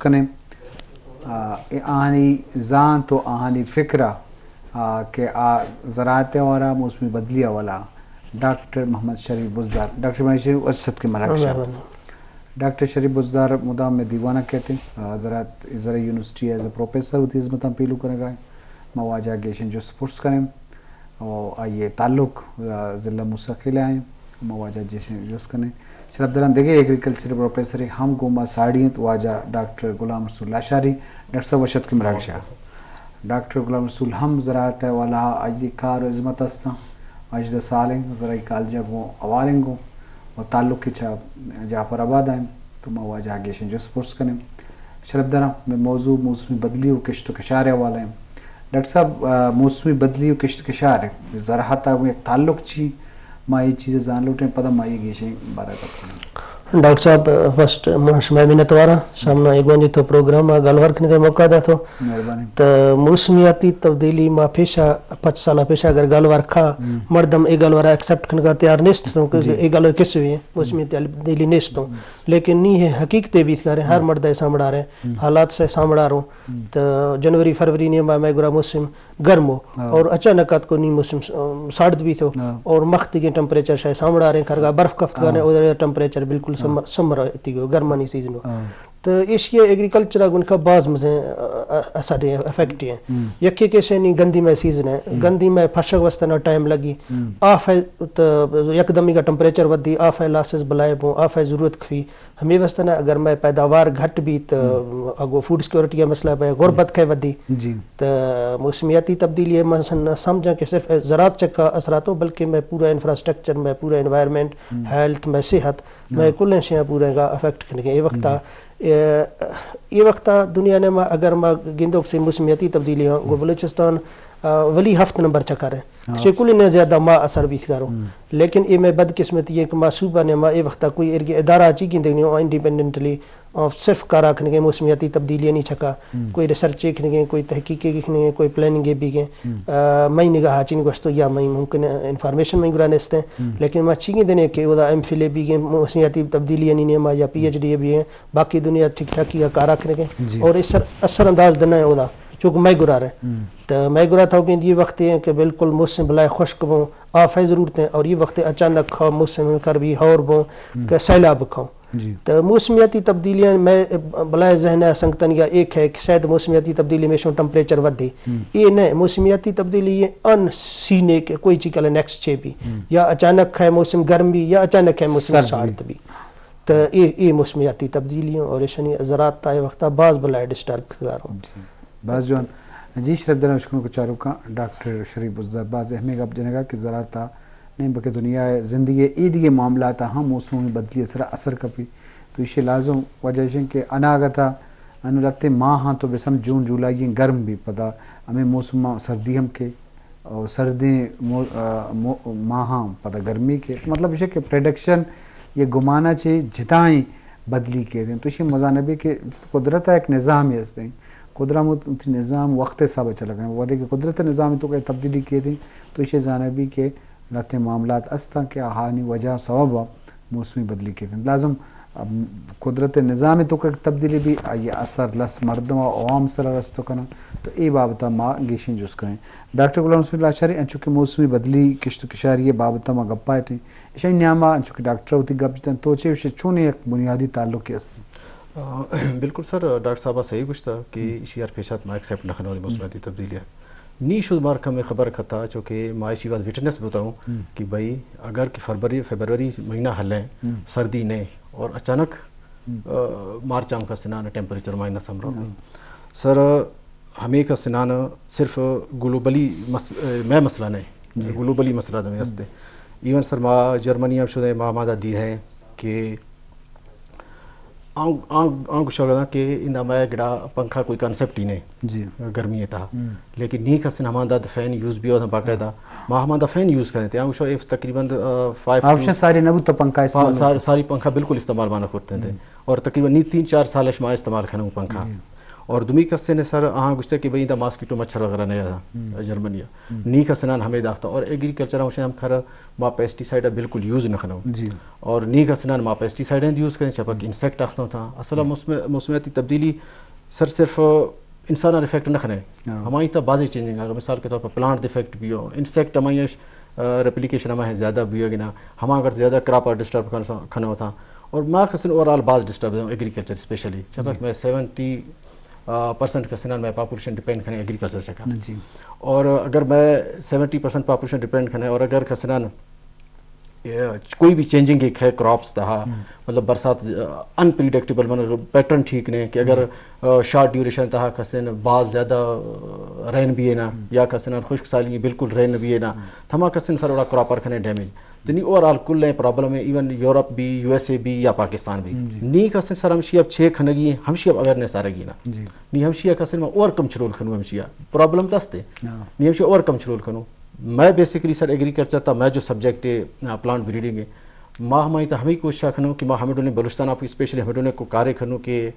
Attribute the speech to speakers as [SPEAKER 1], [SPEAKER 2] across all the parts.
[SPEAKER 1] کنیں آہانی زان تو آہانی فکرہ کہ زراعت والا موسمی بدلی والا ڈاکٹر محمد شریف بزدار. ڈاکٹر محمد شریف اسد کے ملک شاہ. ڈاکٹر شریف بزدار مدام میں دیوانہ کہتے ہیں. زرعی یونیورسٹی ایز اے پروفیسر ہوتی عظمتاں پیلو کرے گا مواجہ گیشن جو سپورٹس کریں اور آئیے تعلق ضلع مستقل آئیں مواجہ جیسے جوس کریں. شرف دران دیکھے ایگریکلچر پروفیسر ہم گوما ساڑیت واجہ ڈاکٹر غلام رسول لاشاری. ڈاکٹر صاحب وشد کے مراک شاہ. ڈاکٹر غلام رسول ہم زراعت والا آئیے کار عظمت ہستا اجدہ سالیں زرعی کالجہ گو اواریں گو اور تعلق کی جہاں پر آباد آئیں تو مواجہ گیشن جو سپورٹس کریں. شرف دران میں موضوع موسمی بدلی و کشت و کشار والا ہیں. ڈاکٹر صاحب موسمی بدلی و کشت کشار ہے زراعت ایک تعلق چی ماں یہ چیزیں جان لوٹیں پتہ ماں یہ گیشیں بارہ تک.
[SPEAKER 2] ڈاکٹر صاحب فرسٹ میں منت وارا سامنا ایک بار تو پروگرام گل ورکنے کا موقع دا تو
[SPEAKER 1] مہربانی.
[SPEAKER 2] تو موسمیاتی تبدیلی ما پیشہ 5 سالہ پیشہ اگر گل ورکھا مردم یہ گل ورا ایکسیپٹ کرنے کا تیار نیست تو یہ گل کس بھی ہے موسمیاتی تبدیلی نیست تو لیکن نہیں ہے حقیقتیں بھی کر رہے ہر مرد سامڑا رہے حالات سے سامڑا رہو. تو جنوری فروری نے میں گرا موسم گرم ہو اور اچانک کو نہیں موسم سرد بھی تو اور مخت کے ٹمپریچر شاید سامڑا رہے کھرگا برف کفت کرنے ادھر ٹمپریچر بالکل سمر گرمانی سیزن ہو. تو اس یہ ایگریکلچر ان کا بعض مزے اثر افیکٹ ہیں یکی کیسے نہیں گندی میں سیزن ہے گندی میں فشک وسطنا ٹائم لگی آف ہے تو یک دمی کا ٹمپریچر ودی آف ہے لاسز بلائے بوں آف ہے ضرورت کھوی ہمیں وسطنا اگر میں پیداوار گھٹ بھی تو اگو فوڈ سیکورٹی کا مسئلہ پہ غربت کے ودی تو موسمیاتی تبدیلی ہے سمجھا کہ صرف زراعت چکا اثرات ہو بلکہ میں پورا انفراسٹرکچر میں پورا انوائرمنٹ ہیلتھ میں صحت میں کل شیاں پورے کا افیکٹ کرنے کے یہ وقت دنیا نے اگر میں گندوں سے موسمیاتی تبدیلی ہوں بلوچستان ولی ہفت نمبر چکر ہے شکل نے زیادہ ماں اثر بھی کروں لیکن یہ میں بدقسمتی ہے کہ ماں صوبہ نے ماں یہ وقت کوئی ادارہ چی کی دیکھنی انڈیپینڈنٹلی صرف کارا کھنے گے موسمیاتی تبدیلیاں نہیں چھکا کوئی ریسرچ کھنے گے کوئی تحقیقیں لکھنے گے کوئی پلاننگ بھی گئے میں نگاہ چین گوشتو یا میں ممکن انفارمیشن میں گرانے سے لیکن میں چیزیں دینے کہ وہ ایم فل بھی گئے موسمیاتی تبدیلیاں نہیں ماں یا پی ایچ ڈی بھی ہیں باقی دنیا ٹھیک ٹھاک یا کارا کھنے گے اور اس اثر انداز دینا ہے وہ چونکہ میں گرا رہے تو میں گرا تھا کہ یہ وقت ہیں کہ بالکل موسم بلائے خشک بوں آفیں ضرورتیں اور یہ وقت اچانک کھاؤ موسم کر بھی ہور بوں کہ سیلاب کھاؤ. تو موسمیاتی تبدیلیاں میں بلائے ذہن سنگتن یا ایک ہے کہ شاید موسمیاتی تبدیلی میں شو ٹمپریچر ودے یہ نہیں موسمیاتی تبدیلی یہ ان سینے کے کوئی چیز کل نیکسٹ چھے بھی یا اچانک ہے موسم گرم بھی یا اچانک ہے موسم سرد بھی. تو یہ موسمیاتی تبدیلیوں اور اشنی زراعت تا وقت بعض بلائے ڈسٹرب کرداروں
[SPEAKER 1] بعض جوان جی شرف دران شکروں کو چاروں کا ڈاکٹر شریف بزدار بعض اہمیت اب جنے گا کہ زراعت نہیں بلکہ دنیا زندگی عیدی معاملات ہم موسموں میں بدلی اثر کپی تو یہ لازم وجہ کہ اناگتا ان لگتے ماہ ہاں تو بسم جون جولائی گرم بھی پتہ ہمیں موسم سردی ہم کے اور سردی ماہ پتہ گرمی کے مطلب یہ کہ پریڈکشن یہ گمانا چاہیے جتائیں بدلی کے دیں تو یہ مزانبی کہ قدرت ایک نظام ہی ہستے ہیں قدرت نظام وقت صاحب چلا گئے وہ کہ قدرت نظام تو کہ تبدیلی کیے تھیں تو یہ جانبی کے لتے معاملات استا کہ آہانی وجہ سبب موسمی بدلی کے تھیں لازم قدرت نظام تو کہ تبدیلی بھی یہ اثر لس مردم و عوام سر رستو کرنا تو یہ بابتا ماں گیشن جس کریں. ڈاکٹر غلام رسول لاشاری انچوکہ موسمی بدلی کشت کشاری یہ بابتا ماں گپائے تھیں اشائی نیاما انچوکہ ڈاکٹر ہوتی گپ جتیں تو چے چون ایک بنیادی تعلق کی استے.
[SPEAKER 3] بالکل سر ڈاکٹر صاحبہ صحیح کچھ تھا کہ اسی پیشات میں ایکسیپٹ نہ کرنا موسمیاتی تبدیلی ہے نی شد مارک ہمیں خبر کھتا چونکہ معاشی بات وٹنس بتاؤں کہ بھائی اگر کہ فروری مہینہ حل ہے سردی نے اور اچانک مارچ کا سنان ٹیمپریچر مائنس ہم رہا سر ہمیں کا سنان صرف گلوبلی میں مسئلہ نہیں گلوبلی مسئلہ دیں ہستے ایون سر ماں جرمنی اب شدہ ماں مادہ دی ہے کہ آنکھ شگا کہ ان میں گڑا پنکھا کوئی کنسپٹ ہی نہیں
[SPEAKER 1] جی
[SPEAKER 3] گرمی تھا لیکن نہیں کسن ہمارا فین یوز بھی ہوتا باقاعدہ ماں ہمارا فین یوز کرتے ہیں آنکھ شو تقریباً 5
[SPEAKER 1] آپشن ساری نبو تو پنکھا
[SPEAKER 3] ساری پنکھا بالکل استعمال مانا کرتے تھے اور تقریباً 3-4 سال ماں استعمال کرنا پنکھا اور دمی کسے نے سر آہاں گشتے کہ بھئی دا ماسکیٹو مچھر وغیرہ نہیں تھا جرمنیا نی کسنان ہمیں داختا اور ایگریکلچر ہم کھر ما پیسٹی سائڈ بالکل یوز نہ کھنو
[SPEAKER 1] جی
[SPEAKER 3] اور نی کسنان ما پیسٹی سائڈ یوز کریں چپک انسیکٹ آختا تھا اصلا موسمیاتی تبدیلی سر صرف انسان افیکٹ نہ کھنے ہماری تا بازی چینجنگ اگر مثال کے طور پر پلانٹ افیکٹ بھی ہو انسیکٹ ہماری ریپلیکیشن ہمیں زیادہ بھی ہوگی نا ہم اگر زیادہ کراپ ڈسٹرب کھانا ہوتا اور ما کسن اوور آل باز ڈسٹرب ایگریکلچر اسپیشلی چپک میں 70% کسنان میں پاپولیشن ڈپینڈ کریں ایگریکلچر سے
[SPEAKER 1] جی
[SPEAKER 3] اور اگر میں 70% پاپولیشن ڈپینڈ کریں اور اگر کسنان کوئی بھی چینجنگ ایک ہے کراپس تھا مطلب برسات انپریڈکٹیبل مطلب پیٹرن ٹھیک نہیں کہ اگر شارٹ ڈیوریشن تھا کسن بعض زیادہ رین بھی ہے نا یا کسن خشک سالی بالکل رین بھی ہے نا تھما کسن سر بڑا کراپر کھنے ڈیمیج تو نہیں اوور آل کل ہے پرابلم ہے ایون یورپ بھی یو ایس اے بھی یا پاکستان بھی نہیں کسن سر ہمشی اب 6 کھنگی ہمشی اب اویئرنیس آ رہی نا نہیں ہمشی کسن میں اور کم چرول کھنو ہمشی پرابلم دستے نہیں ہمشی اور کم چرول کھنو میں بیسکلی سر ایگریکلچر تھا میں جو سبجیکٹ ہے پلانٹ بریڈنگ ہے ماں ہماری تو ہمیں کوشش کھنو کہ ماں ہمیں نے بلوچستان آپ اسپیشلی ہمیں کو کارے کھنو کہ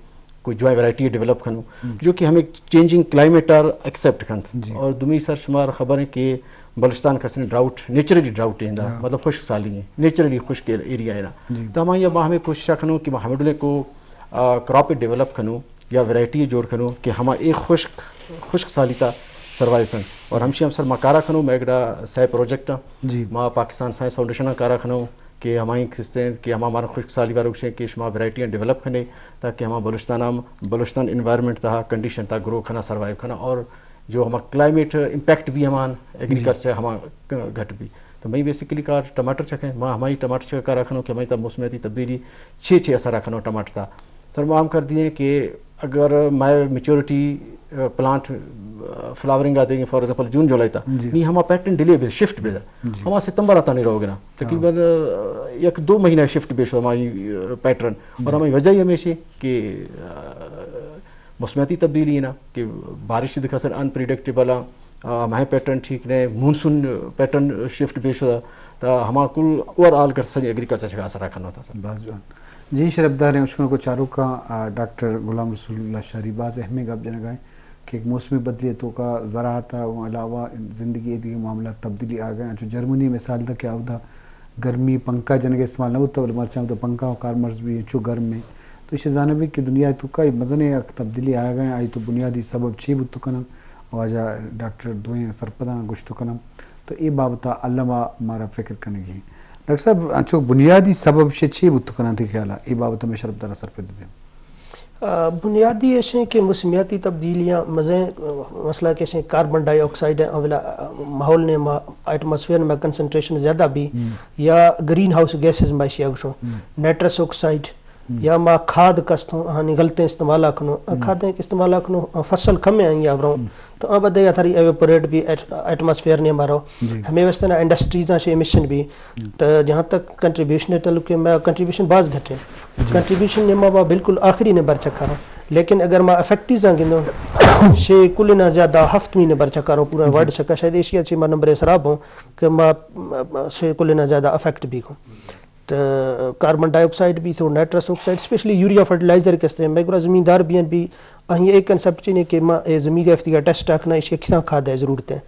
[SPEAKER 3] کوئی جو ہے ویرائٹی ڈیولپ کھنو جو کہ ہمیں چینجنگ کلائمیٹ اور ایکسیپٹ کھن اور دمی سر شمار خبر ہے کہ بلوچستان کسن ڈراؤٹ نیچرلی ڈراؤٹ ہے مطلب خشک سالی ہے نیچرلی خشک ایریا ہے نا تو ہمیں یہ ہمیں کوشش کھنو کہ ہمیں کو کراپ ڈیولپ کھنو یا ویرائٹی جوڑ کھنو کہ ہم ایک خشک سالی کا سروائیو کن اور ہمشی ہم سر ما کارا کھنو میں ایکڑا سہ پروجیکٹ
[SPEAKER 1] جی
[SPEAKER 3] ما پاکستان سائنس فاؤنڈیشن کارا کھنو کہ ہماری کہ ہمارا خشک سالی بار رکشے کہ شما ویرائٹیاں ڈیولپ کھنے تاکہ ہم بلوچستان انوائرمنٹ تھا کنڈیشن تھا گرو کھنا سروائیو کھنا اور جو ہمارا کلائمیٹ امپیکٹ بھی ہمان ایگریکلچر ہمارا گھٹ بھی تو میں بیسیکلی کار ٹماٹر چکھیں ماں ہماری ٹماٹر چکا کارا کھنو کہ ہماری تا موسمیاتی تبدیلی 6 اثر رکھنو ٹماٹر تھا سر وہ عام کر دیے کہ اگر میں میچورٹی پلانٹ فلاورنگ آتے ہیں فار ایگزامپل جون جولائی تھا نہیں ہمارا پیٹرن ڈیلے بھی شفٹ بھی ہمارا ستمبر آتا نہیں رہو گے نا تقریباً 1-2 مہینہ شفٹ بھی ہماری پیٹرن اور ہماری وجہ ہی ہمیشہ کہ موسمیاتی تبدیلی ہے نا کہ بارش دکھا سر انپریڈکٹیبل ہمیں پیٹرن ٹھیک نہیں مونسون پیٹرن شفٹ بھی شدہ تو ہمارا کل اوور آل کر سر ایگریکلچر کا اثر رکھنا تھا سر
[SPEAKER 1] جی شرفدار ہیں اشکر کو چاروں کا ڈاکٹر غلام رسول اللہ شہری باز اہمی گپ جنگائیں کہ ایک موسمی بدلیتوں کا زراعت و علاوہ زندگی کے معاملات تبدیلی آ گئے جو جرمنی مثال تھا کیا ہوتا گرمی پنکھا جنگ استعمال نہ ہوتا مرچاں تو پنکھا و کارمرز بھی چو گرم میں تو اس جانب کہ دنیا تو کا مزن تبدیلی آ گئے آئی تو بنیادی سبب چی بت کنم واجہ ڈاکٹر دوئیں سرپداں گشت کنم تو یہ بابتا علامہ ہمارا فکر کرنے گی ڈاکٹر صاحب اچھو بنیادی سبب سے چی بت کنا تھی خیال ہے یہ بابت میں شرف دار اثر پہ دیتے
[SPEAKER 2] بنیادی ایسے کہ موسمیاتی تبدیلیاں مزیں مسئلہ کیسے کاربن ڈائی آکسائڈ ماحول نے ایٹماسفیئر میں کنسنٹریشن زیادہ بھی یا گرین ہاؤس گیسز میں شو نائٹرس آکسائڈ یا ما کھاد کستوں نگلتے استعمال کنو کھادیں استعمال کنو فصل کمیں آئیں یا بروں تو اب دیا تھاری ایویپوریٹ بھی ایٹماسفیئر نے مارو ہمیں ویسے نا انڈسٹریز سے ایمیشن بھی تو جہاں تک کنٹریبیوشن تعلق کے میں کنٹریبیوشن بعض گھٹے کنٹریبیوشن نے ماں بالکل آخری نے بر چکا رہا لیکن اگر میں افیکٹیز آ گندوں شے کل نہ زیادہ ہفت میں نے بر چکا رہا پورا ورڈ چکا شاید ایشیا سے میں نمبر خراب ہوں کہ میں شے کل نہ زیادہ افیکٹ بھی ہوں کاربن ڈائی آکسائڈ بھی so nitrous oxide especially urea fertiliser کے استعمال میں زمیندار بھی ایک کنسپٹ چینے کہ ماں زمین کا افتیار ٹیسٹ آکھنا اس کے کساں کھاد ہے ضرورت ہے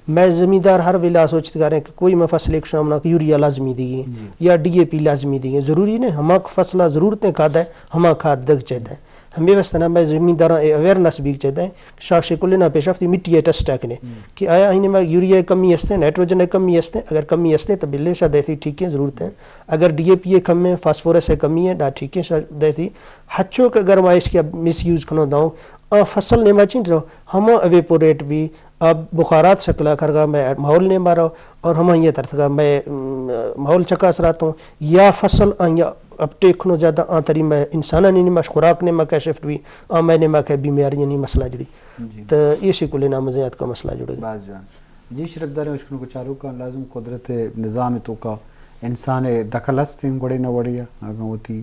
[SPEAKER 2] میں زمیندار ہر ویلا سوچتے گا رہے ہیں کہ کوئی میں فصل ایک شام نہ یوریا لازمی دی یا ڈی اے پی لازمی دی ضروری نہیں ہما فصلہ ضرورتیں کھاد ہے ہما کھاد دگ چاہتا ہے ہمیں واسطے نا میں زمیندار اویئرنیس بھی چاہتا ہے شاخ کل نہ پیش افتی مٹی ٹیسٹ آکنے کہ آیا ان میں یوریا کمی ہستے نائٹروجن کمی ہستے اگر کمی ہستے تو بلے شاید ایسی ٹھیک ہے ضرورت ہے اگر ڈی اے پی اے کم ہے فاسفورس ہے کمی ہے ڈا ٹھیک ہے شاید ایسی ہچوں کا اگر میں اس کا مس یوز کرنا داؤں فصل نے مچن رہو ہم ایویپوریٹ بھی اب بخارات شکلا کرگا میں ماحول نے مارا اور ہم یہ ترسگا میں ماحول چکا سراتا ہوں یا فصل یا اب ٹیکھنو زیادہ تری میں انسانہ نہیں مش خوراک نے میں شفٹ بھی میں نے میں بیماریاں نہیں مسئلہ جڑی تو یہ شکل نامزیات کا مسئلہ جڑے گا
[SPEAKER 1] جی شرفدار اشکن کو چاروں کا لازم قدرت نظام تو کا انسان دخل ہستیں گڑے نہ وڑیا اگر ہوتی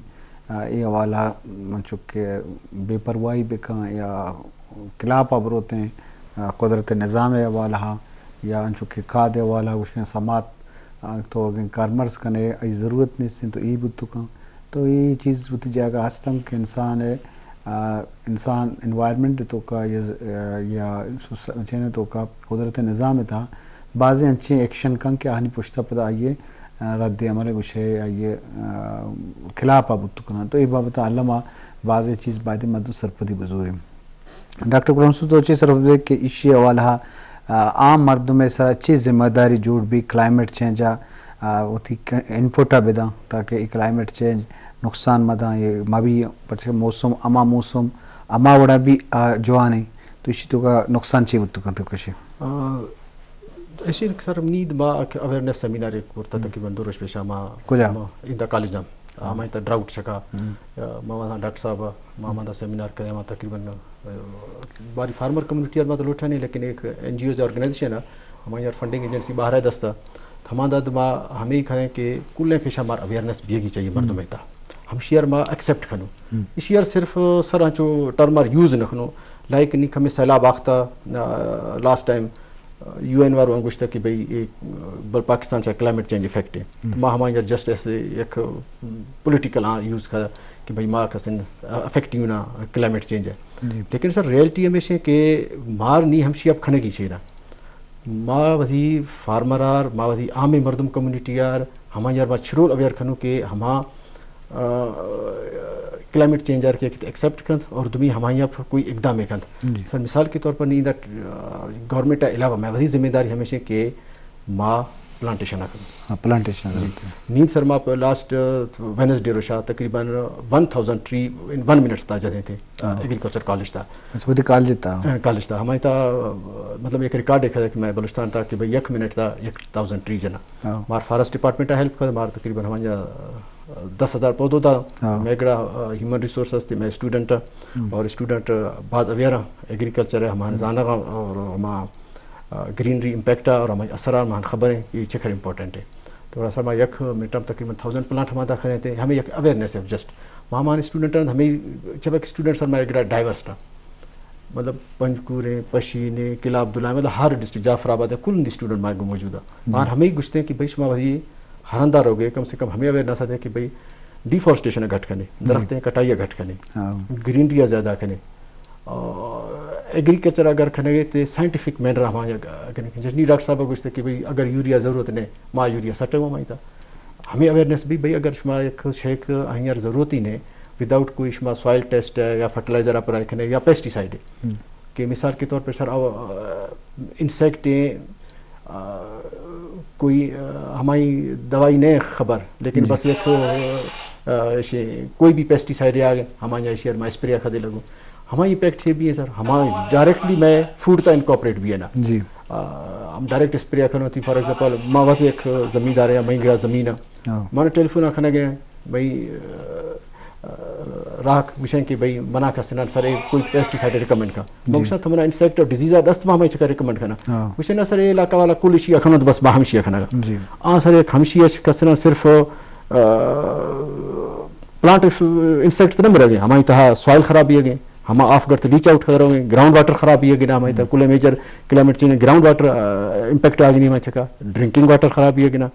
[SPEAKER 1] یہ حوالہ چونکہ بے پرواہی بکاں یا خلاف ابروتے ہیں قدرت نظام حوالہ یا چونکہ کھاد حوالہ اس نے سماعت تو کارمرز کنے ای ضرورت نہیں سن تو ای بت کاں تو یہ چیز بت جائے گا ہستم کہ انسان انسان انوائرمنٹ تو کا یا چینے تو کا قدرت نظام تھا بعض اچھے ایکشن کن کہ آہنی پشتہ پتہ آئیے رد عمل گوشے آئیے خلاف آبود کنا تو یہ بابت علامہ بعض چیز بعد مد سرپدی بزوری ڈاکٹر غلام تو اچھی سر کہ اسی حوالہ عام مردوں میں سر اچھی ذمہ داری جوڑ بھی کلائمیٹ چینجا انپوٹا بدا تاکہ یہ کلائمیٹ چینج نقصان مدا یہ مابی موسم اما وڑا بھی جوانے تو اسی تو کا نقصان چی بتو کنتے کشی
[SPEAKER 3] ایسی سر نیند ما اویرنس سیمینار ایک ورتا تقریباً دورش پیشا ما
[SPEAKER 1] کجا
[SPEAKER 3] ان دا کالج ہمیں تا ڈراؤٹ شکا ما ڈاکٹر صاحب ما دا سیمینار کرے ما تقریباً باری فارمر کمیونٹی ما تو لوٹا نہیں لیکن ایک این جی اوز آرگنائزیشن ہے ہمیں یار فنڈنگ ایجنسی باہر ہے دستا ہمارا ما ہمیں کھائیں کہ کل پیشہ مار اویئرنیس بھی چاہیے مردوں میں تا ہم شیئر ما ایکسیپٹ کھنو یہ شیئر صرف سر آنچو ٹرم یوز نکھنو لائک نہیں ہمیں سیلاب آختا لاسٹ ٹائم یو این وار گوشتا کہ بھائی پاکستان سے کلائمیٹ چینج افیکٹ ہے ماں ہمارے جسٹ ایسے ایک پولیٹیکل یوز کرا کہ بھائی ماں کا سن افیکٹیو نا کلائمیٹ چینج ہے لیکن سر ریئلٹی ہمیشہ کہ مار نہیں ہم شیئر کھنے کی چاہیے نا ماں وزی فارمر آر ماں وزی عام مردم کمیونٹی آر ہمارے یار بات شرول اویئر کھنو کہ ہما کلائمیٹ چینج آر کے ایکسیپٹ کند اور تمہیں ہمارے یہاں کوئی اقدام کند سر مثال کے طور پر نہیں گورنمنٹ علاوہ میں وزی ذمہ داری ہمیشہ کہ ماں پلانٹیشن
[SPEAKER 1] پلانٹیشن
[SPEAKER 3] نیند سر ماں لاسٹ وینسڈے روشا تقریباً 1000 ٹری ان 1 منٹ تھا جدے تھے ایگریکلچر کالج تھا کالج تھا ہمارے تا مطلب ایک ریکارڈ دیکھا تھا کہ میں بلوچستان تھا کہ بھائی 1 منٹ تھا 1000 ٹری جنا مار فارسٹ ڈپارٹمنٹ ہیلپ کر مار تقریباً ہمارے 10,000 پودوں تھا میں گڑا ہیومن ریسورسز تھے میں اسٹوڈنٹ اور اسٹوڈنٹ بعض اویئر ایگریکلچر ہے ہمارے زانہ اور ہمارا گرینری امپیکٹ اور ہمارے اثرات مان خبر ہیں یہ چکر امپورٹنٹ ہے تو سر میں یک میٹر تقریباً 1000 پلانٹ ہمارا کھڑے تھے ہمیں ایک اویئرنیس ہے جسٹ وہاں ہمارے اسٹوڈنٹ ہمیں جب ایک اسٹوڈنٹ سر میں گڑا ڈائیورس تھا مطلب پنجکورے پشینے قلعہ عبداللہ مطلب ہر ڈسٹرکٹ جعفر آباد ہے کل اسٹوڈنٹ ہمارے موجود ہے وہاں ہمیں گھستے ہیں کہ بھائی شما وہی ہرندار ہو گئے کم سے کم ہمیں اویئرنیس ہے کہ بھائی ڈیفورسٹیشن گھٹ کرنے درختیں کٹائیاں گھٹ کرنے گرینری زیادہ کرنے ایگریکلچر اگر کھنے گئے تو سائنٹیفک مینر ہمارے جسنی ڈاکٹر صاحب گوشتے کہ بھائی اگر یوریا ضرورت نہیں ماں یوریا سٹے ہوا تھا ہمیں اویئرنیس بھی بھائی اگر شما ایک شیک ہیار ضرورت ہی نہیں وداؤٹ کوئی شما سوائل ٹیسٹ ہے یا فرٹیلائزر اپلائی کرنے یا پیسٹیسائڈ ہے کہ مثال کے طور پہ سر انسیکٹ کوئی ہماری دوائی نہیں خبر لیکن بس ایک کوئی بھی پیسٹیسائڈ آ گئے ہمارے یہاں شہر میں اسپرے کھدے لگوں ہماری امپیکٹ یہ بھی ہے سر ہمارے ڈائریکٹلی میں فوڈ کا انکوپریٹ بھی ہے نا
[SPEAKER 1] جی
[SPEAKER 3] ہم ڈائریکٹ اسپرے کھانا ہوتی فار ایگزامپل ماں وقت ایک زمیندار ہے میں گرا زمین ہے میں ٹیلی فون کھانا گیا بھائی راک وشن کہ بھائی منع کا سنا سر کوئی پیسٹیسائڈ ریکمینڈ کا بخشا تمہارا انسیکٹ اور ڈیزیز دست ہمیں چکا ریکمینڈ کرنا وشن سر یہ علاقہ والا کل اشیا کھانا تو بس باہم شیا کھانا ہاں سر ایک ہمشیا کا سنا صرف پلانٹ انسیکٹ تو نہیں رہ گئے ہماری تہا سوائل خراب بھی ہے گئے ہم آف گھر ریچ آؤٹ کر رہے ہیں گراؤنڈ واٹر خراب بھی ہے گنا ہمیں کل major climate change ground water impact آ گئی ہمیں چکا ڈرنکنگ واٹر خراب بھی ہے گنا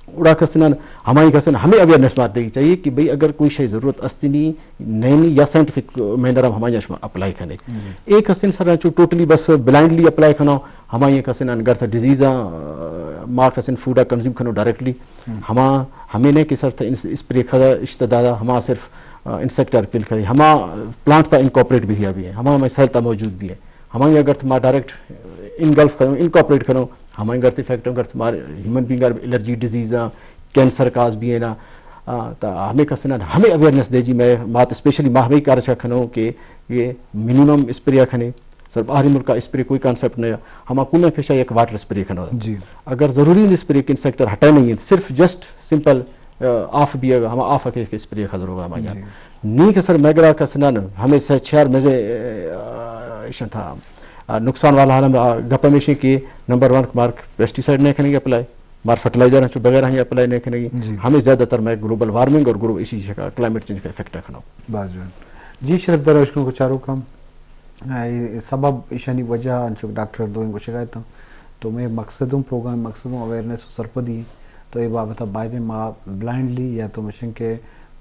[SPEAKER 3] اڑا کا سنان ہماری کا سن ہمیں اویئرنیس بات دینی چاہیے کہ بھئی اگر کوئی شے ضرورت استی نہیں یا سائنٹیفک مینر ہمارے اپلائی کرنے ایک حسن سر ٹوٹلی بس بلائنڈلی اپلائی کرنا ہمارے کسن اگر تھا ڈیزیز ماں کسن فوڈ کنزیوم کرنا ڈائریکٹلی ہمیں نہیں کہ سر اسپرے کھدا اشتدادا ہمارا صرف انسیکٹر پل کرے ہما پلانٹ کا انکوپریٹ بھی ہے ہمارا میں سہلتا موجود بھی ہے ہمارے اگر تمہارا ڈائریکٹ انگلف کروں انکوپریٹ کروں ہمارے گھر افیکٹ اگر تمہارے human being allergy disease cancer cause بھی ہے نا تو ہمیں کسنا ہمیں اویئرنیس دے جی میں بات اسپیشلی ماہوی کارچا کھنو کہ یہ منیمم اسپرے کھنے سر باہری ملک کا اسپرے کوئی کانسیپٹ نہیں ہے ہم کل پیشہ ایک واٹر اسپرے کھنو
[SPEAKER 1] جی اگر
[SPEAKER 3] ضروری نہیں اسپرے کے انسیکٹر ہٹا نہیں ہے صرف جسٹ سمپل آف بھی ہے ہم آف کے اسپرے خدر ہوگا ہمارے یہاں نہیں کہ سر میگڑا کا سنان ہمیں سے چھیار مزے تھا نقصان والا حال گپا میں کہ نمبر 1 مارک پیسٹیسائڈ نہیں کریں گے اپلائی مار فرٹیلائزر جو بغیر ہی اپلائی نہیں کریں گے ہمیں زیادہ تر میں گلوبل وارمنگ اور اسی کا کلائمیٹ چینج کا افیکٹ رکھنا ہوں
[SPEAKER 1] جی شرف در کو چاروں کام سبب ایشانی وجہ ڈاکٹر دو کو شکایت تو میں مقصدوں پروگرام مقصدوں اویئرنیس سرپدی تو یہ بابت باعث ماں بلائنڈلی یا تو مشن کے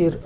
[SPEAKER 2] ir